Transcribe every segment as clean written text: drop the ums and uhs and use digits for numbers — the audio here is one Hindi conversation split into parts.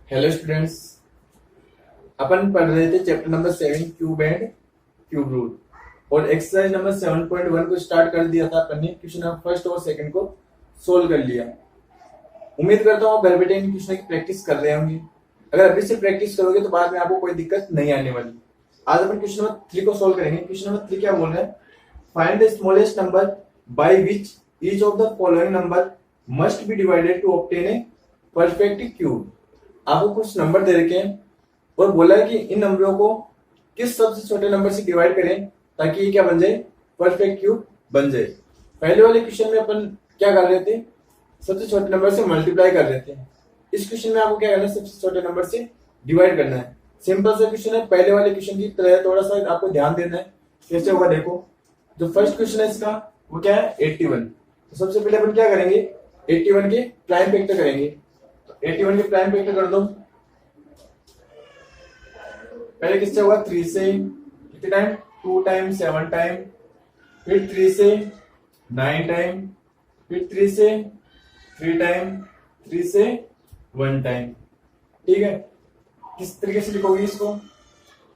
हेलो स्टूडेंट्स, अपन पढ़ रहे थे chapter number 7 cube and cube root और एक्सरसाइज नंबर 7.1 को स्टार्ट कर दिया था अपन ने। क्वेश्चन नंबर फर्स्ट और सेकंड को सोल्व कर लिया। उम्मीद करता हूँ घर बैठे इन क्वेश्चन की प्रैक्टिस कर रहे होंगे। अगर अभी से प्रैक्टिस करोगे तो बाद में आपको कोई दिक्कत नहीं आने वाली। आज अपन क्वेश्चन नंबर 3 को सोल्व करेंगे। क्वेश्चन नंबर 3 क्या बोल रहे हैं? Find the smallest number by which each of the following number must be divided to obtain a perfect cube. आपको कुछ नंबर दे रखे हैं और बोला है कि इन नंबरों को किस सबसे छोटे नंबर से डिवाइड करें ताकि ये क्या बन जाए, परफेक्ट क्यूब बन जाए। पहले वाले क्वेश्चन में अपन क्या कर रहे थे, सबसे छोटे नंबर से मल्टीप्लाई कर रहे थे। इस क्वेश्चन में आपको क्या करना है, सबसे छोटे नंबर से डिवाइड करना है। सिंपल सा क्वेश्चन है, पहले वाले क्वेश्चन की तरह थोड़ा सा आपको ध्यान देना है। कैसे होगा देखो, जो फर्स्ट क्वेश्चन है इसका वो क्या है, 81। तो सबसे पहले अपन क्या करेंगे, 81 के प्राइम फैक्टर करेंगे। 81 के प्राइम फैक्टर कर दो। पहले किससे होगा, 3 से। कितने टाइम, 2 टाइम, 7 टाइम, फिर 3 से 9 टाइम, फिर 3 से 3 टाइम, 3 से 1 टाइम। ठीक है, किस तरीके से लिखोगे इसको,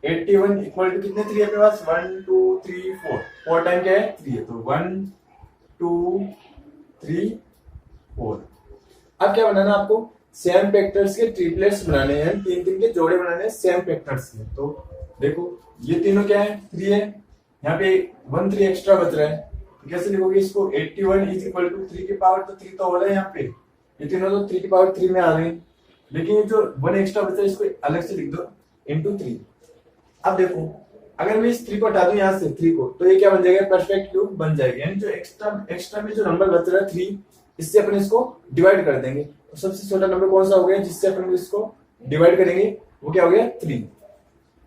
81 इक्वल टू कितने 3 है अपने पास, 1 2 3 4। 4 टाइम क्या है, 3 है, तो 1 2 3 4। अब क्या बनाना आपको, सेम फैक्टर्स के ट्रिपलेट्स बनाने हैं, तीन तीन के जोड़े बनाने हैं सेम फैक्टर्स के। तो देखो ये तीनों क्या है, 3 है, यहाँ पे 1 3 एक्स्ट्रा बच रहा है। तो कैसे लिखोगे इसको, 81 इज इक्वल टू 3 की पावर तो 3 तो हो रहा है यहाँ पे, ये तीनों तो 3 की पावर 3 में आ रहे हैं, लेकिन ये जो 1 एक्स्ट्रा बच रहा है इसको अलग से लिख दो, इंटू 3। अब देखो अगर मैं इस 3 को हटा दूं यहाँ से 3 को, तो ये क्या बन जाएगा, परफेक्ट क्यूब बन जाएगा। यानी जो एक्स्ट्रा में जो नंबर बच रहा है 3, इससे अपन इसको डिवाइड कर देंगे। तो सबसे छोटा नंबर कौन सा हो गया जिससे अपन इसको डिवाइड करेंगे, वो क्या हो गया, 3।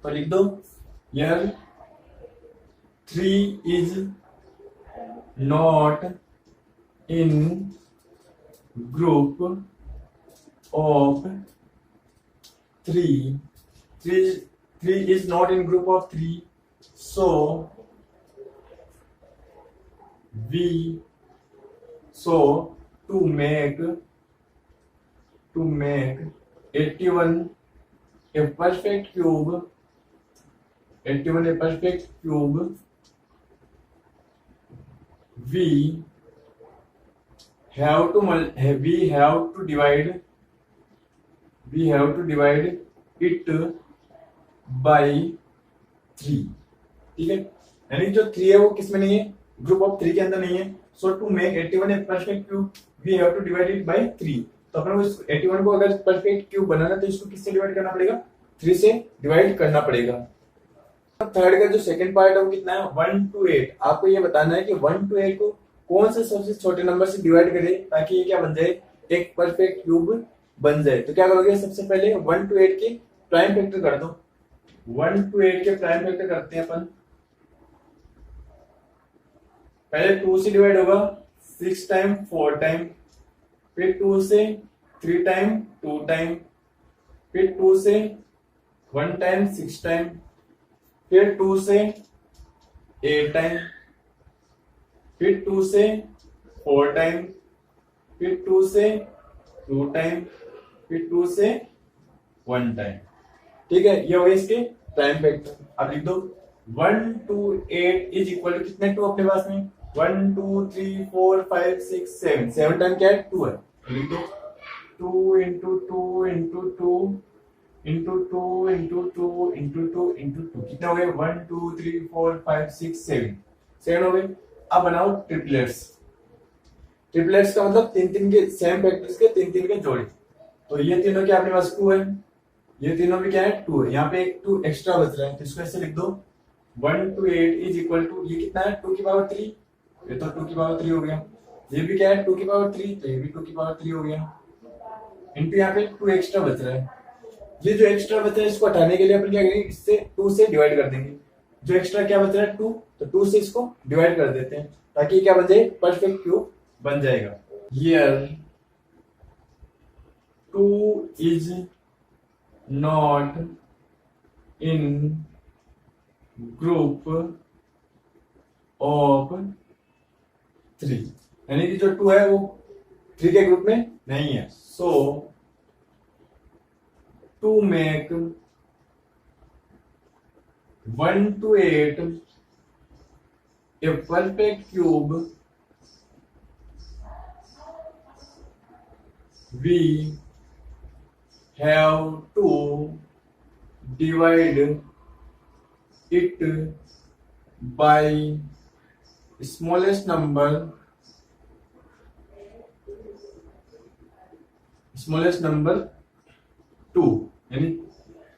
तो लिख दो यार, 3 is not in group of 3। 3 is not in group of 3, so to make 81 a perfect cube, 81 a perfect cube, we have to divide it by 3। ठीक है, यानी जो 3 है वो किसमें नहीं है, ग्रुप ऑफ 3 के अंदर नहीं है। So to make 81 a perfect cube we have to divide it by 3। तो अपन को 81 को अगर परफेक्ट क्यूब बनाना तो इसको किससे डिवाइड करना पड़ेगा, 3 से डिवाइड करना पड़ेगा। थर्ड का जो सेकंड पार्ट है वो कितना है, 1 to 8। आपको ये बताना है कि 1 to 8 को कौन से सबसे छोटे नंबर से डिवाइड करे ताकि ये क्या बन जाए, एक परफेक्ट क्यूब बन जाए। तो क्या करोगे, सबसे पहले 1 to 8 के प्राइम फैक्टर कर दो। 1 to 8 के प्राइम फैक्टर करते हैं अपन। पहले 2 से डिवाइड होगा 6 टाइम 4 टाइम, फिर 2 से 3 टाइम 2 टाइम, फिर 2 से 1 टाइम 6 टाइम, फिर 2 से 8 टाइम, फिर 2 से 4 टाइम, फिर 2 से 2 टाइम, फिर 2 से 1 टाइम। ठीक है, ये हो गए इसके प्राइम फैक्टर। अब लिख दो 1 to 8 इज इक्वल टू कितने 2 अपने पास में, 1 2 3 4 5 6 7। 7 टाइम क्या है, 2 है। लिख दो 2 into 2 into 2 into 2 into 2 into 2 into 2। कितने हो गए, 1 2 3 4 5 6 7 हो गए। अब बनाओ ट्रिपलेट्स। ट्रिपलेट्स का मतलब तीन तीन के सेम फैक्टर्स के तीन तीन के जोड़े। तो ये तीनों क्या अपने पास 2 है, ये तीनों में क्या है, 2 है। यहाँ पे एक 2 एक्स्ट्रा बच रहा है, तो इसको ऐसे लिख दो 1 to 8 इज इक्वल टू, ये कितना है 2 की पावर 3, ये तो 2 की पावर 3 हो गया। ये भी क्या है 2 की पावर 3, तो ये भी 2 की पावर 3 हो गया। इनपे यहाँ पे 2 एक्स्ट्रा बच रहा है। ये जो एक्स्ट्रा बचा है इसको हटाने के लिए अपन क्या करेंगे, इससे 2 से डिवाइड कर देंगे। जो एक्स्ट्रा क्या बच रहा है 2, तो 2 से इसको डिवाइड कर देते हैं ताकि क्या बन जाए, परफेक्ट क्यूब बन जाएगा। Here 2 is not in group of 3, यानी कि जो 2 है वो 3 के ग्रुप में नहीं है। सो to make 1 to 8 a perfect cube, we have to divide it by smallest number 2। यानी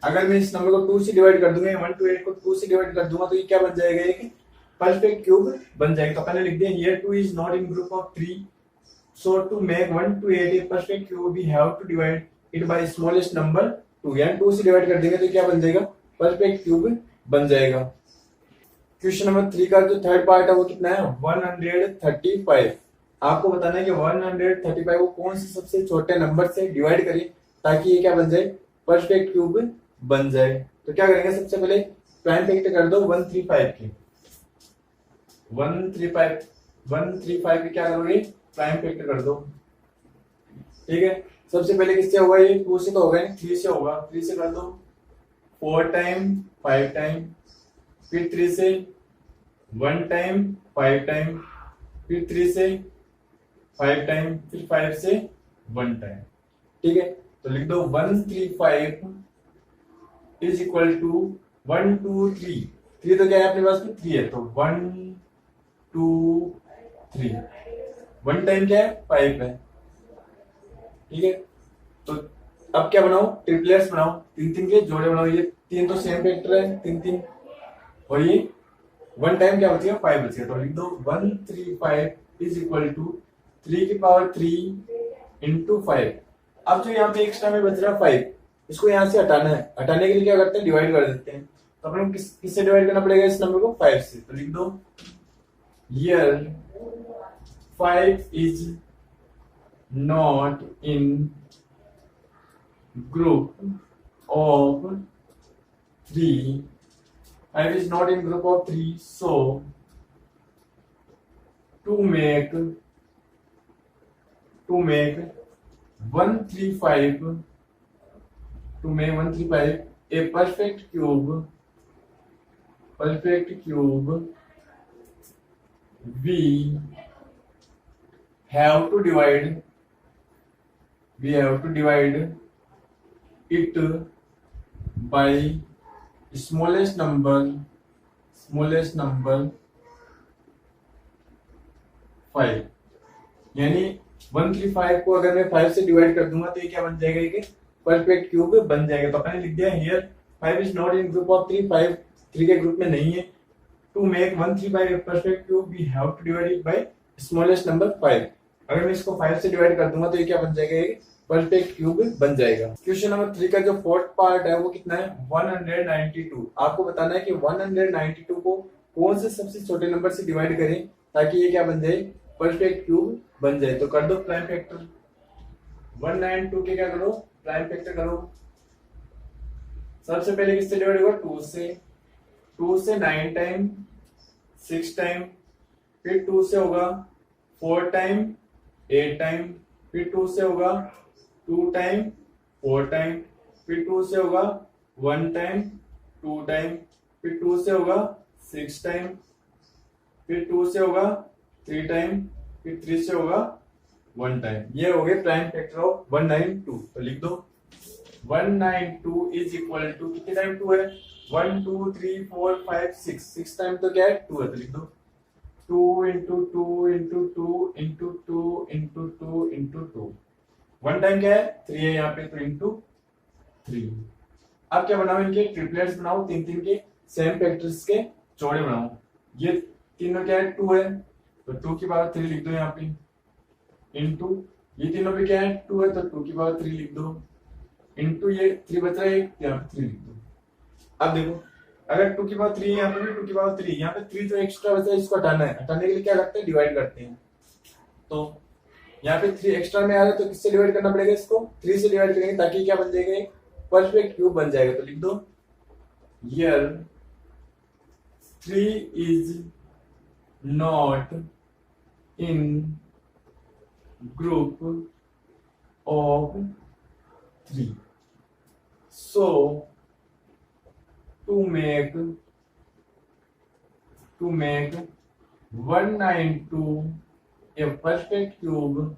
अगर मैं इस नंबर को 2 से डिवाइड कर दूंगा, 1 to 8 को 2 से डिवाइड कर दूंगा, तो ये क्या बन जाएगा, एक परफेक्ट क्यूब बन जाएगा। तो पहले लिख दिया here 2 is not in group of 3, so to make 1 to 8 a perfect cube we have to divide it by smallest number 2। यानी 2 से डिवाइड कर देंगे तो क्या बन जाएगा, परफेक्ट क्यूब बन जाएगा। क्वेश्चन नंबर 3 का जो थर्ड पार्ट है वो कितना है, 135। आपको बताना है कि 135 को कौन से सबसे छोटे नंबर से डिवाइड करें ताकि ये क्या बन जाए, परफेक्ट क्यूब बन जाए। तो क्या करेंगे, सबसे पहले प्राइम फैक्टर कर दो 135 के। 135 के क्या करोगे, प्राइम फैक्टर कर दो। ठीक है, सबसे पहले किससे होगा, ये 2 से तो होगा नहीं, 3 से होगा। 3 से कर दो 4 टाइम 5 टाइम, फिर 3 से 1 टाइम 5 टाइम, फिर 3 से 5 टाइम, फिर 5 से 1 टाइम। ठीक है, तो लिख दो 135 इज इक्वल टू 1 2 3। 3 तो क्या है अपने पास में, 3 है, तो 1 2 3। 1 टाइम क्या है, 5 है। ठीक है, तो अब क्या बनाओ, ट्रिपलेट्स बनाओ, 3 के जोड़े बनाओ। ये 3 तो सेम फैक्टर है, 3 और ये 1 टाइम क्या बचेगा, 5 बचेगा। तो लिख दो 135 इज इक्वल टू 3 की पावर 3 इंटू 5। अब जो यहाँ पे एक्स्ट्रा में बच रहा है 5, इसको यहाँ से हटाना है। हटाने के लिए क्या करते हैं, डिवाइड कर देते हैं। तो अपने किससे डिवाइड करना पड़ेगा इस नंबर को, 5 से। तो लिख दो here 5 is not in group of 3। 5 is not in group of 3, so to make 135 a perfect cube, we have to divide it by smallest number 5। यानी 135 को अगर मैं 5 से डिवाइड कर दूंगा तो ये क्या बन जाएगा, एक परफेक्ट क्यूब बन जाएगा। तो अपने लिख दिया here 5 is not in group of 3, 5 3 के ग्रुप में नहीं है। To make 135 a perfect cube we have to divide it by smallest number 5। अगर मैं इसको 5 से डिवाइड कर दूंगा तो ये क्या बन जाएगा, एक परफेक्ट क्यूब बन जाएगा। क्वेश्चन नंबर 3 का जो फोर्थ पार्ट है वो कितना है, 192। आपको बताना है कि 192 को कौन से सबसे छोटे नंबर से डिवाइड करें ताकि ये क्या बन जाए, परफेक्ट क्यूब बन जाए। तो कर दो प्राइम फैक्टर 192 के, क्या करो, प्राइम फैक्टर करो। सबसे पहले किससे डिवाइड होगा, 2 से। 2 से 9 टाइम 6 टाइम, फिर 2 से होगा 4 टाइम 8 टाइम, फिर 2 से होगा 2 टाइम 4 टाइम, फिर 2 से होगा 1 टाइम 2 टाइम, फिर 2 से होगा 6 टाइम, फिर 2 से होगा 3 टाइम, फिर 3 से होगा 1 टाइम। ये हो गए प्राइम फैक्टर ऑफ 192। तो लिख दो 192 इज इक्वल टू, कितने टाइम 2 है, 1 2 3 4 5 6, 6 टाइम तो क्या है, 2 है। तो लिख दो 2 into 2 into 2 into 2 into 2 into 2। 1 time क्या है, 3 है यहाँ पे, तो इंटू 3। अब क्या बनाओ, इनके ट्रिपलेट्स बनाओ, 3 के सेम फैक्टर्स के जोड़े बनाओ। ये तीनों क्या है, 2 है, तो 2 की पावर 3 लिख दो यहाँ पे, इंटू ये तीनों पे क्या है, 2 है, तो 2 की पावर 3 लिख दो, इंटू ये 3 बच रहा है यहाँ पे 3 लिख दो। अब देखो अगर 2 की पावर 3 यहाँ पे 2 की पावर 3, यहाँ पे 3 जो एक्स्ट्रा बचा है इसको हटाना है। हटाने के लिए क्या करते हैं, डिवाइड करते हैं। तो यहाँ पे 3 एक्स्ट्रा में आ रहा है तो किससे डिवाइड करना पड़ेगा, इसको 3 से डिवाइड करेंगे ताकि क्या बन जाएगा, एक परफेक्ट क्यूब बन जाएगा। तो लिख दो here 3 is not in group of 3, So to make 192 a perfect cube,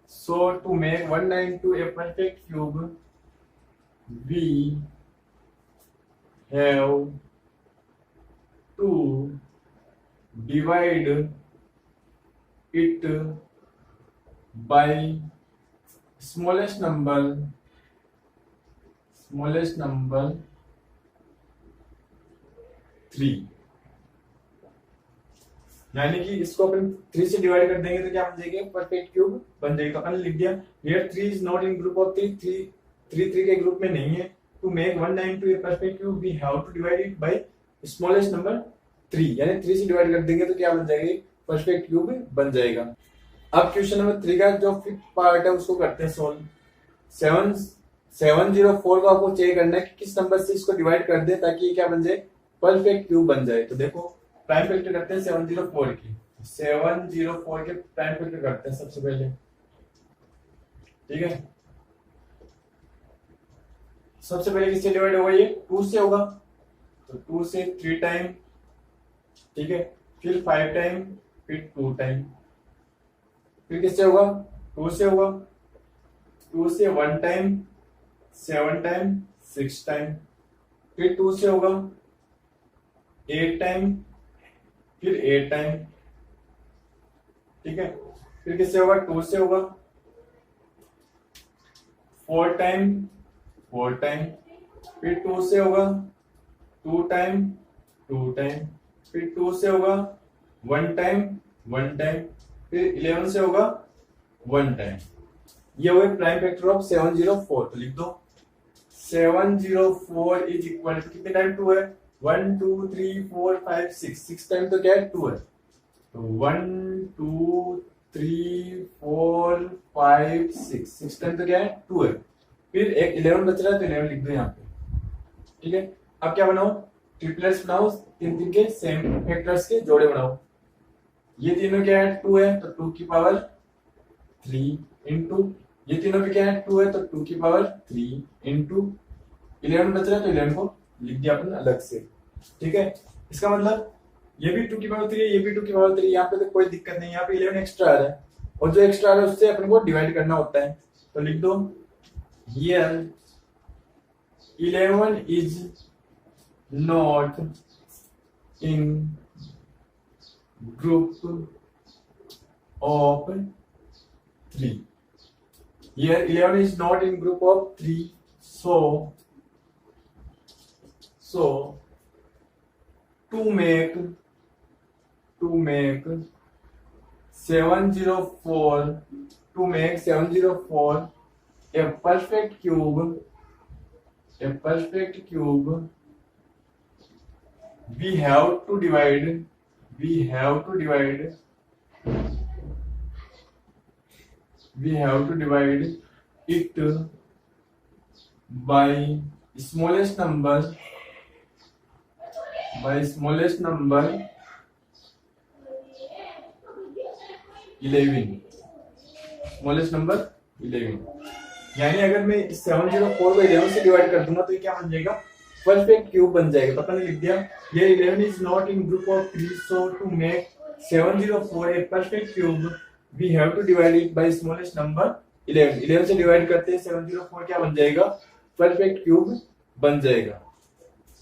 so to make 192 a perfect cube, we have to divide it by smallest number 3, यानी कि इसको अपन 3 से डिवाइड कर देंगे तो क्या बन जाएगा, परफेक्ट क्यूब बन जाएगा। अपन लिख दिया here 3 is not in group of 3 के ग्रुप में नहीं है। To make 192 a perfect cube we have to divide it by smallest number 3, यानी 3 से डिवाइड कर देंगे तो क्या बन जाएगा, परफेक्ट क्यूब बन जाएगा। अब क्वेश्चन नंबर 3 का जो फिफ्थ पार्ट है उसको करते हैं सोल्व। 704 को आपको चेक करना है कि किस नंबर से इसको डिवाइड कर दे ताकि ये क्या बन जाए, परफेक्ट क्यूब बन जाए। तो देखो प्राइम फैक्टर करते हैं 704 की, 704 के प्राइम फैक्टर करते हैं सबसे पहले, ठीक है। सबसे पहले किससे डिवाइड होगा, ये 2 से होगा, तो 2 से 3 टाइम, ठीक है, फिर 5 टाइम, फिर 2 टाइम, फिर किससे होगा, 2 से होगा, 2 से 1 टाइम, 7 टाइम, 6 टाइम, फिर 2 से होगा 8 टाइम, फिर 8 टाइम, ठीक है, फिर किससे होगा, 2 से होगा 4 टाइम, 4 टाइम, फिर 2 से होगा 2 टाइम, 2 टाइम, फिर 2 से होगा 1 टाइम, 1 टाइम, फिर 11 से होगा 1 टाइम। ये हुए प्राइम फैक्टर ऑफ 704। तो लिख दो 704 इज इक्वल टू कितने टाइम 2 है, 1 2 3 4 5 6 टाइम तो क्या है 2 है, तो 1 2 3 4 5 6 टाइम तो क्या है 2 है, फिर एक 11 बच रहा है तो 11 लिख दो यहाँ पे, ठीक है। अब क्या बनाओ, ट्रिपलेट्स बनाओ, 3 के सेम फैक्टर्स के जोड़े बनाओ। ये तीनों क्या है 2 है तो 2 की पावर 3 इंटू ये तीनों पे क्या है 2 है तो 2 की पावर 3 इंटू 11 बच रहा है तो 11 को लिख दिया अपन अलग से, ठीक है। इसका मतलब ये भी 2 की पावर 3 है, ये भी 2 की पावर 3, यहाँ पे तो कोई दिक्कत नहीं, यहाँ पे 11 एक्स्ट्रा आ रहा है और जो एक्स्ट्रा आ रहा है उससे अपन को डिवाइड करना होता है। तो लिख दो here 11 is not in group of 3। Here 11 is not in group of 3, so to make 704 a perfect cube, we have to divide it by smallest number 11, smallest number 11। यानी अगर मैं 704 को 11 से डिवाइड कर दूंगा तो ये क्या बन जाएगा, परफेक्ट क्यूब बन जाएगा। तो अपन ने लिख दिया ये 11 is not in group of 3, so to make 704 a perfect cube we have to divide it by smallest number 11 से डिवाइड करते हैं 704 क्या बन जाएगा, परफेक्ट क्यूब बन जाएगा।